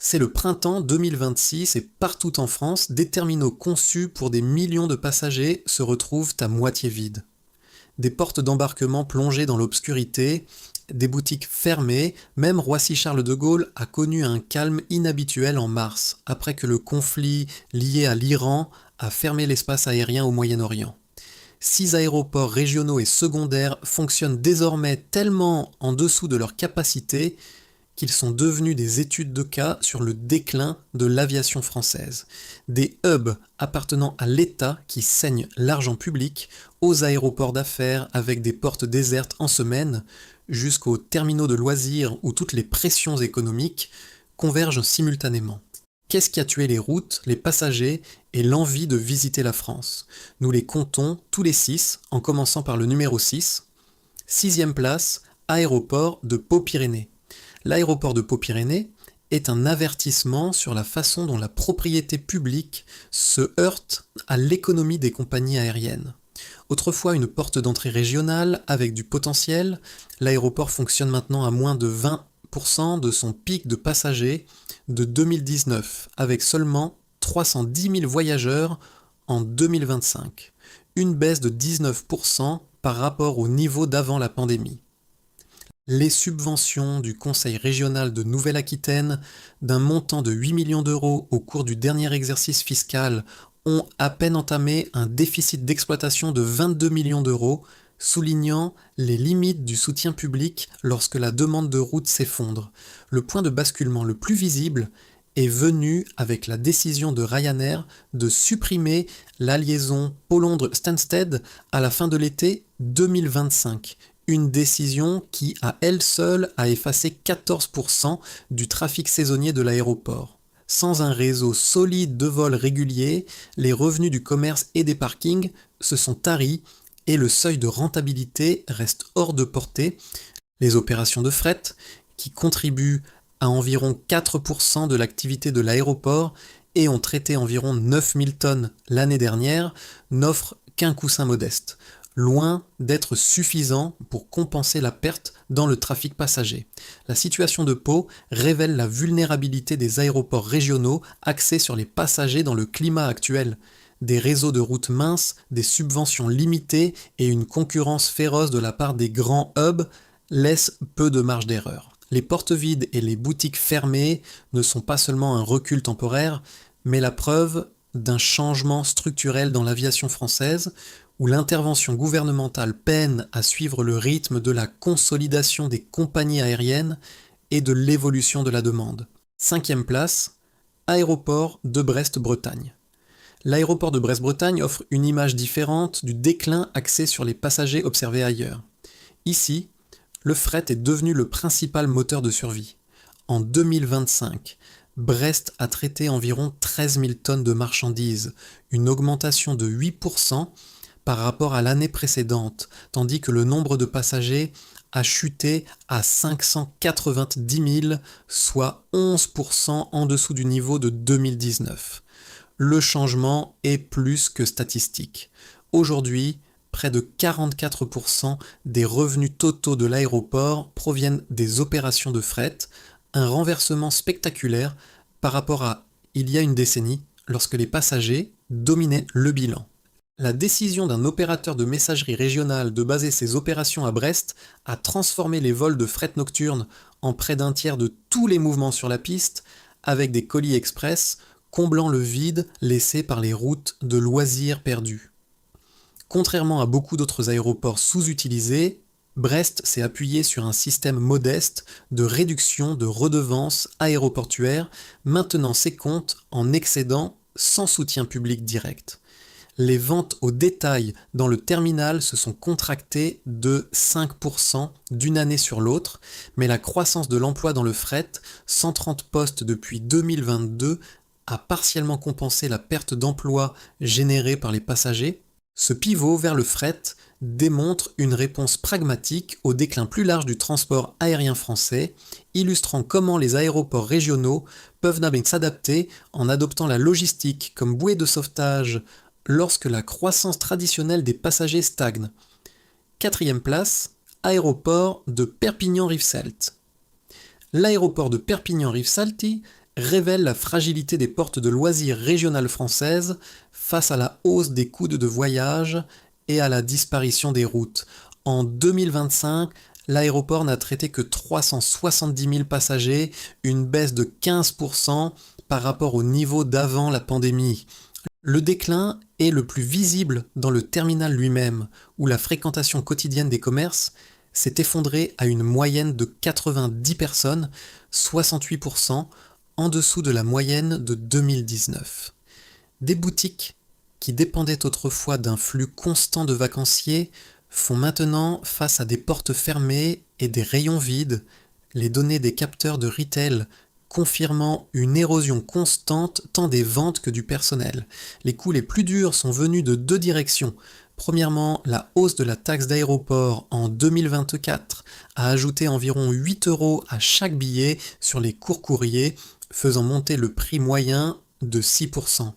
C'est le printemps 2026 et partout en France, des terminaux conçus pour des millions de passagers se retrouvent à moitié vides. Des portes d'embarquement plongées dans l'obscurité, des boutiques fermées, même Roissy-Charles de Gaulle a connu un calme inhabituel en mars, après que le conflit lié à l'Iran a fermé l'espace aérien au Moyen-Orient. 6 aéroports régionaux et secondaires fonctionnent désormais tellement en dessous de leur capacité qu'ils sont devenus des études de cas sur le déclin de l'aviation française. Des hubs appartenant à l'État qui saignent l'argent public, aux aéroports d'affaires avec des portes désertes en semaine, jusqu'aux terminaux de loisirs où toutes les pressions économiques convergent simultanément. Qu'est-ce qui a tué les routes, les passagers et l'envie de visiter la France? Nous les comptons tous les 6, en commençant par le numéro 6. Sixième place, aéroport de Pau-Pyrénées. L'aéroport de Pau-Pyrénées est un avertissement sur la façon dont la propriété publique se heurte à l'économie des compagnies aériennes. Autrefois une porte d'entrée régionale avec du potentiel, l'aéroport fonctionne maintenant à moins de 20% de son pic de passagers de 2019, avec seulement 310 000 voyageurs en 2025, une baisse de 19% par rapport au niveau d'avant la pandémie. Les subventions du Conseil régional de Nouvelle-Aquitaine, d'un montant de 8 millions d'euros au cours du dernier exercice fiscal, ont à peine entamé un déficit d'exploitation de 22 millions d'euros, soulignant les limites du soutien public lorsque la demande de route s'effondre. Le point de basculement le plus visible est venu avec la décision de Ryanair de supprimer la liaison Pau-Londres-Stansted à la fin de l'été 2025. Une décision qui, à elle seule, a effacé 14% du trafic saisonnier de l'aéroport. Sans un réseau solide de vols réguliers, les revenus du commerce et des parkings se sont taris et le seuil de rentabilité reste hors de portée. Les opérations de fret, qui contribuent à environ 4% de l'activité de l'aéroport et ont traité environ 9000 tonnes l'année dernière, n'offrent qu'un coussin modeste, loin d'être suffisant pour compenser la perte dans le trafic passager. La situation de Pau révèle la vulnérabilité des aéroports régionaux axés sur les passagers dans le climat actuel. Des réseaux de routes minces, des subventions limitées et une concurrence féroce de la part des grands hubs laissent peu de marge d'erreur. Les portes vides et les boutiques fermées ne sont pas seulement un recul temporaire, mais la preuve d'un changement structurel dans l'aviation française, où l'intervention gouvernementale peine à suivre le rythme de la consolidation des compagnies aériennes et de l'évolution de la demande. Cinquième place, aéroport de Brest-Bretagne. L'aéroport de Brest-Bretagne offre une image différente du déclin axé sur les passagers observés ailleurs. Ici, le fret est devenu le principal moteur de survie. En 2025, Brest a traité environ 13 000 tonnes de marchandises, une augmentation de 8% par rapport à l'année précédente, tandis que le nombre de passagers a chuté à 590 000, soit 11% en dessous du niveau de 2019. Le changement est plus que statistique. Aujourd'hui, près de 44% des revenus totaux de l'aéroport proviennent des opérations de fret, un renversement spectaculaire par rapport à il y a une décennie, lorsque les passagers dominaient le bilan. La décision d'un opérateur de messagerie régionale de baser ses opérations à Brest a transformé les vols de fret nocturne en près d'un tiers de tous les mouvements sur la piste, avec des colis express comblant le vide laissé par les routes de loisirs perdues. Contrairement à beaucoup d'autres aéroports sous-utilisés, Brest s'est appuyé sur un système modeste de réduction de redevances aéroportuaires, maintenant ses comptes en excédent sans soutien public direct. Les ventes au détail dans le terminal se sont contractées de 5% d'une année sur l'autre, mais la croissance de l'emploi dans le fret, 130 postes depuis 2022, a partiellement compensé la perte d'emploi générée par les passagers. Ce pivot vers le fret démontre une réponse pragmatique au déclin plus large du transport aérien français, illustrant comment les aéroports régionaux peuvent s'adapter en adoptant la logistique comme bouée de sauvetage lorsque la croissance traditionnelle des passagers stagne. Quatrième place, aéroport de Perpignan-Rivesaltes. L'aéroport de Perpignan-Rivesaltes révèle la fragilité des portes de loisirs régionales françaises face à la hausse des coûts de voyage et à la disparition des routes. En 2025, l'aéroport n'a traité que 370 000 passagers, une baisse de 15% par rapport au niveau d'avant la pandémie. Le déclin est le plus visible dans le terminal lui-même, où la fréquentation quotidienne des commerces s'est effondrée à une moyenne de 90 personnes, 68%, en dessous de la moyenne de 2019. Des boutiques qui dépendaient autrefois d'un flux constant de vacanciers font maintenant face à des portes fermées et des rayons vides, les données des capteurs de retail confirmant une érosion constante tant des ventes que du personnel. Les coups les plus durs sont venus de deux directions. Premièrement, la hausse de la taxe d'aéroport en 2024 a ajouté environ 8 € à chaque billet sur les courts courriers, faisant monter le prix moyen de 6%.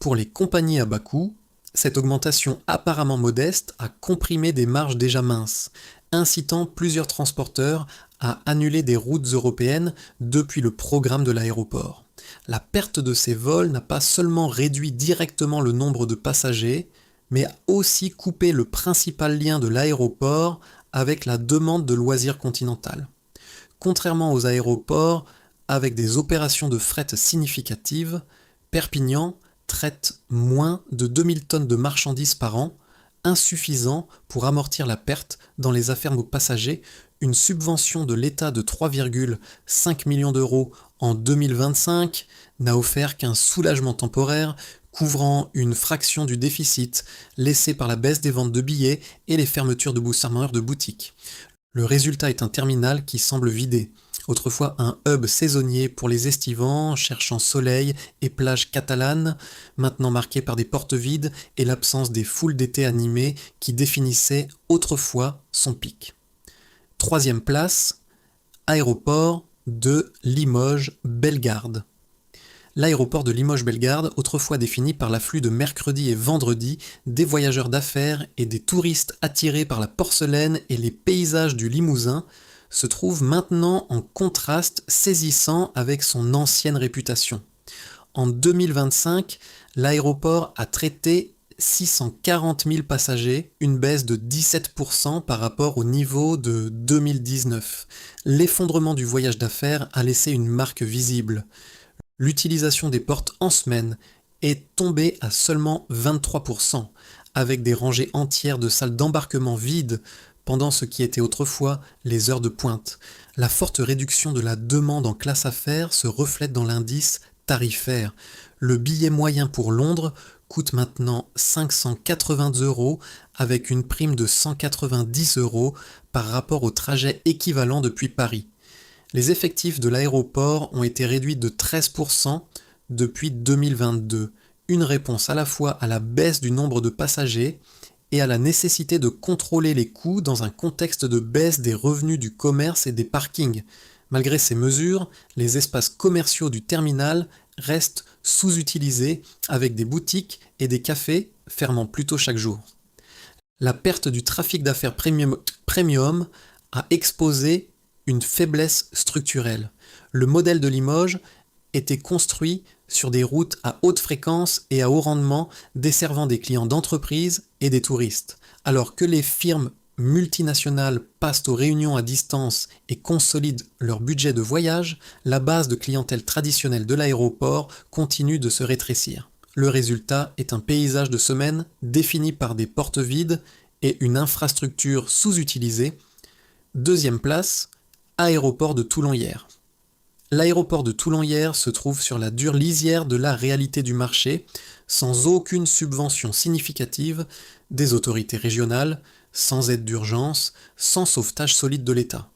Pour les compagnies à bas coût, cette augmentation apparemment modeste a comprimé des marges déjà minces, incitant plusieurs transporteurs à annuler des routes européennes depuis le programme de l'aéroport. La perte de ces vols n'a pas seulement réduit directement le nombre de passagers, mais a aussi coupé le principal lien de l'aéroport avec la demande de loisirs continental. Contrairement aux aéroports avec des opérations de fret significatives, Perpignan traite moins de 2000 tonnes de marchandises par an, insuffisant pour amortir la perte dans les affaires aux passagers. Une subvention de l'État de 3,5 millions d'euros en 2025 n'a offert qu'un soulagement temporaire, couvrant une fraction du déficit laissé par la baisse des ventes de billets et les fermetures de boutiques. Le résultat est un terminal qui semble vidé. Autrefois un hub saisonnier pour les estivants cherchant soleil et plages catalanes, maintenant marqué par des portes vides et l'absence des foules d'été animées qui définissaient autrefois son pic. Troisième place, aéroport de Limoges-Bellegarde. L'aéroport de Limoges-Bellegarde, autrefois défini par l'afflux de mercredi et vendredi des voyageurs d'affaires et des touristes attirés par la porcelaine et les paysages du Limousin, se trouve maintenant en contraste saisissant avec son ancienne réputation. En 2025, l'aéroport a traité 640 000 passagers, une baisse de 17% par rapport au niveau de 2019. L'effondrement du voyage d'affaires a laissé une marque visible. L'utilisation des portes en semaine est tombée à seulement 23%, avec des rangées entières de salles d'embarquement vides pendant ce qui était autrefois les heures de pointe. La forte réduction de la demande en classe affaires se reflète dans l'indice tarifaire. Le billet moyen pour Londres coûte maintenant 580 € avec une prime de 190 € par rapport au trajet équivalent depuis Paris. Les effectifs de l'aéroport ont été réduits de 13% depuis 2022, une réponse à la fois à la baisse du nombre de passagers et à la nécessité de contrôler les coûts dans un contexte de baisse des revenus du commerce et des parkings. Malgré ces mesures, les espaces commerciaux du terminal restent sous-utilisés avec des boutiques et des cafés fermant plus tôt chaque jour. La perte du trafic d'affaires premium a exposé une faiblesse structurelle. Le modèle de Limoges était construit sur des routes à haute fréquence et à haut rendement desservant des clients d'entreprise et des touristes, alors que les firmes multinationales passent aux réunions à distance et consolident leur budget de voyage, la base de clientèle traditionnelle de l'aéroport continue de se rétrécir. Le résultat est un paysage de semaine défini par des portes vides et une infrastructure sous-utilisée. Deuxième place, aéroport de Toulon-Hyères. L'aéroport de Toulon-Hyères se trouve sur la dure lisière de la réalité du marché, sans aucune subvention significative des autorités régionales, sans aide d'urgence, sans sauvetage solide de l'État.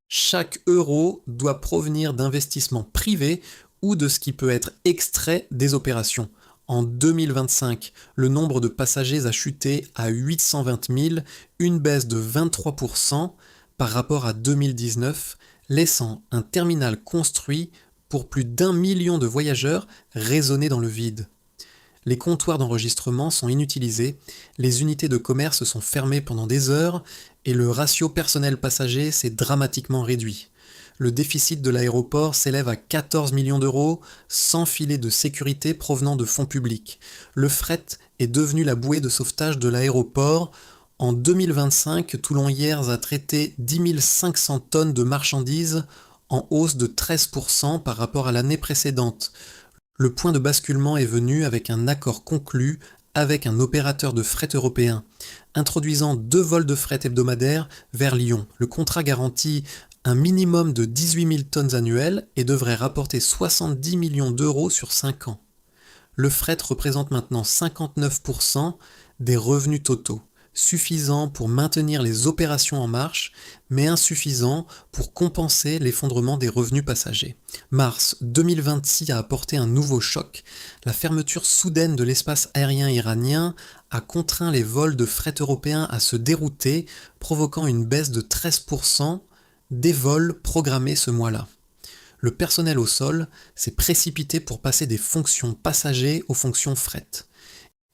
Chaque euro doit provenir d'investissements privés ou de ce qui peut être extrait des opérations. En 2025, le nombre de passagers a chuté à 820 000, une baisse de 23% par rapport à 2019, laissant un terminal construit pour plus d'1 million de voyageurs résonner dans le vide. Les comptoirs d'enregistrement sont inutilisés, les unités de commerce sont fermées pendant des heures et le ratio personnel-passager s'est dramatiquement réduit. Le déficit de l'aéroport s'élève à 14 millions d'euros, sans filet de sécurité provenant de fonds publics. Le fret est devenu la bouée de sauvetage de l'aéroport. En 2025, Toulon-Hyères a traité 10 500 tonnes de marchandises, en hausse de 13% par rapport à l'année précédente. Le point de basculement est venu avec un accord conclu avec un opérateur de fret européen, introduisant 2 vols de fret hebdomadaires vers Lyon. Le contrat garantit un minimum de 18 000 tonnes annuelles et devrait rapporter 70 millions d'euros sur 5 ans. Le fret représente maintenant 59% des revenus totaux, suffisant pour maintenir les opérations en marche, mais insuffisant pour compenser l'effondrement des revenus passagers. Mars 2026 a apporté un nouveau choc. La fermeture soudaine de l'espace aérien iranien a contraint les vols de fret européens à se dérouter, provoquant une baisse de 13% des vols programmés ce mois-là. Le personnel au sol s'est précipité pour passer des fonctions passagers aux fonctions fret.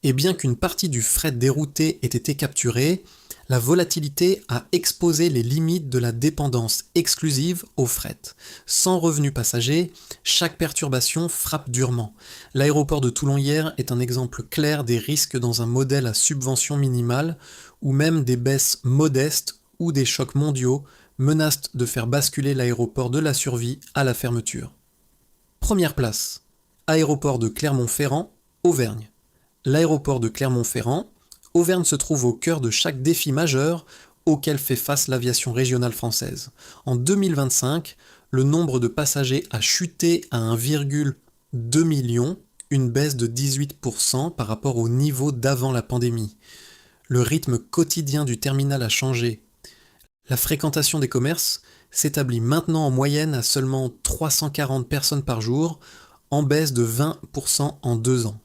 Et bien qu'une partie du fret dérouté ait été capturée, la volatilité a exposé les limites de la dépendance exclusive au fret. Sans revenus passagers, chaque perturbation frappe durement. L'aéroport de Toulon-Hyères est un exemple clair des risques dans un modèle à subvention minimale, ou même des baisses modestes ou des chocs mondiaux menacent de faire basculer l'aéroport de la survie à la fermeture. Première place, aéroport de Clermont-Ferrand, Auvergne. L'aéroport de Clermont-Ferrand, Auvergne se trouve au cœur de chaque défi majeur auquel fait face l'aviation régionale française. En 2025, le nombre de passagers a chuté à 1,2 million, une baisse de 18% par rapport au niveau d'avant la pandémie. Le rythme quotidien du terminal a changé. La fréquentation des commerces s'établit maintenant en moyenne à seulement 340 personnes par jour, en baisse de 20% en 2 ans.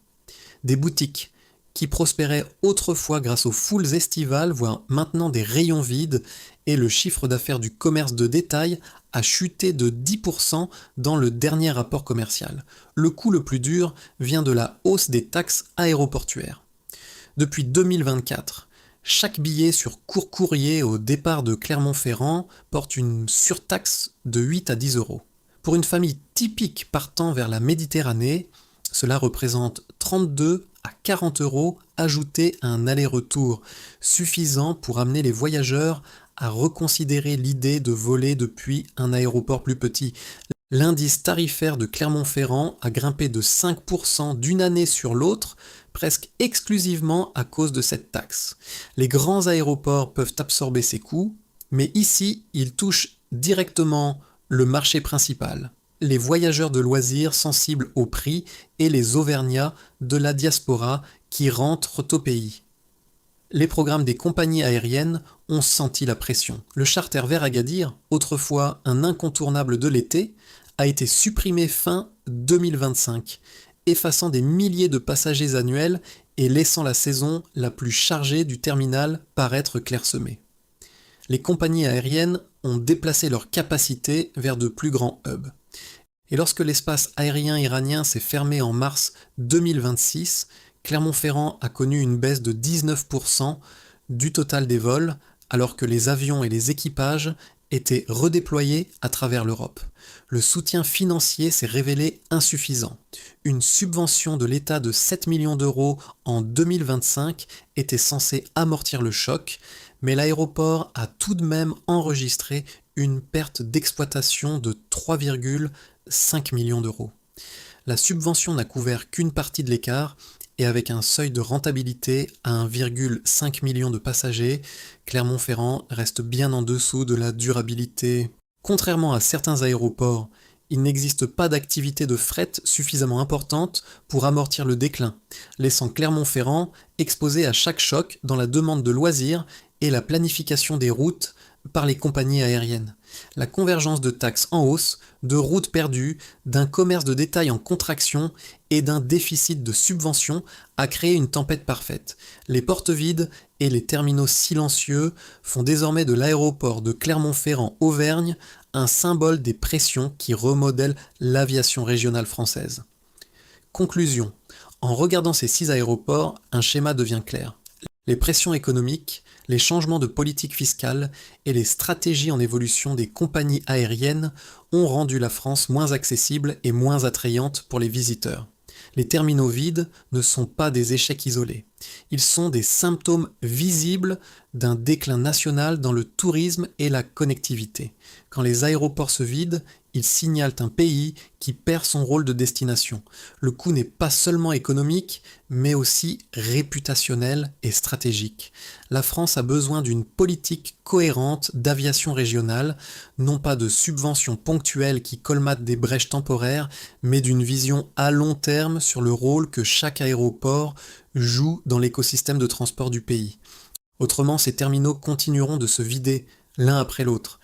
Des boutiques qui prospéraient autrefois grâce aux foules estivales voient maintenant des rayons vides et le chiffre d'affaires du commerce de détail a chuté de 10% dans le dernier rapport commercial. Le coup le plus dur vient de la hausse des taxes aéroportuaires. Depuis 2024, chaque billet sur court courrier au départ de Clermont-Ferrand porte une surtaxe de 8 à 10 euros. Pour une famille typique partant vers la Méditerranée, cela représente 32 à 40 euros ajoutés à un aller-retour, suffisant pour amener les voyageurs à reconsidérer l'idée de voler depuis un aéroport plus petit. L'indice tarifaire de Clermont-Ferrand a grimpé de 5% d'une année sur l'autre, presque exclusivement à cause de cette taxe. Les grands aéroports peuvent absorber ces coûts, mais ici, ils touchent directement le marché principal, les voyageurs de loisirs sensibles au prix et les Auvergnats de la diaspora qui rentrent au pays. Les programmes des compagnies aériennes ont senti la pression. Le charter vers Agadir, autrefois un incontournable de l'été, a été supprimé fin 2025, effaçant des milliers de passagers annuels et laissant la saison la plus chargée du terminal paraître clairsemée. Les compagnies aériennes ont déplacé leur capacité vers de plus grands hubs. Et lorsque l'espace aérien iranien s'est fermé en mars 2026, Clermont-Ferrand a connu une baisse de 19% du total des vols, alors que les avions et les équipages étaient redéployés à travers l'Europe. Le soutien financier s'est révélé insuffisant. Une subvention de l'État de 7 millions d'euros en 2025 était censée amortir le choc, mais l'aéroport a tout de même enregistré une perte d'exploitation de 3,5 millions d'euros. La subvention n'a couvert qu'une partie de l'écart et avec un seuil de rentabilité à 1,5 million de passagers, Clermont-Ferrand reste bien en dessous de la durabilité. Contrairement à certains aéroports, il n'existe pas d'activité de fret suffisamment importante pour amortir le déclin, laissant Clermont-Ferrand exposé à chaque choc dans la demande de loisirs et la planification des routes par les compagnies aériennes. La convergence de taxes en hausse, de routes perdues, d'un commerce de détail en contraction et d'un déficit de subventions a créé une tempête parfaite. Les portes vides et les terminaux silencieux font désormais de l'aéroport de Clermont-Ferrand-Auvergne un symbole des pressions qui remodèlent l'aviation régionale française. Conclusion. En regardant ces 6 aéroports, un schéma devient clair. Les pressions économiques, les changements de politique fiscale et les stratégies en évolution des compagnies aériennes ont rendu la France moins accessible et moins attrayante pour les visiteurs. Les terminaux vides ne sont pas des échecs isolés. Ils sont des symptômes visibles d'un déclin national dans le tourisme et la connectivité. Quand les aéroports se vident, ils signalent un pays qui perd son rôle de destination. Le coût n'est pas seulement économique, mais aussi réputationnel et stratégique. La France a besoin d'une politique cohérente d'aviation régionale, non pas de subventions ponctuelles qui colmatent des brèches temporaires, mais d'une vision à long terme sur le rôle que chaque aéroport joue dans l'écosystème de transport du pays. Autrement, ces terminaux continueront de se vider l'un après l'autre.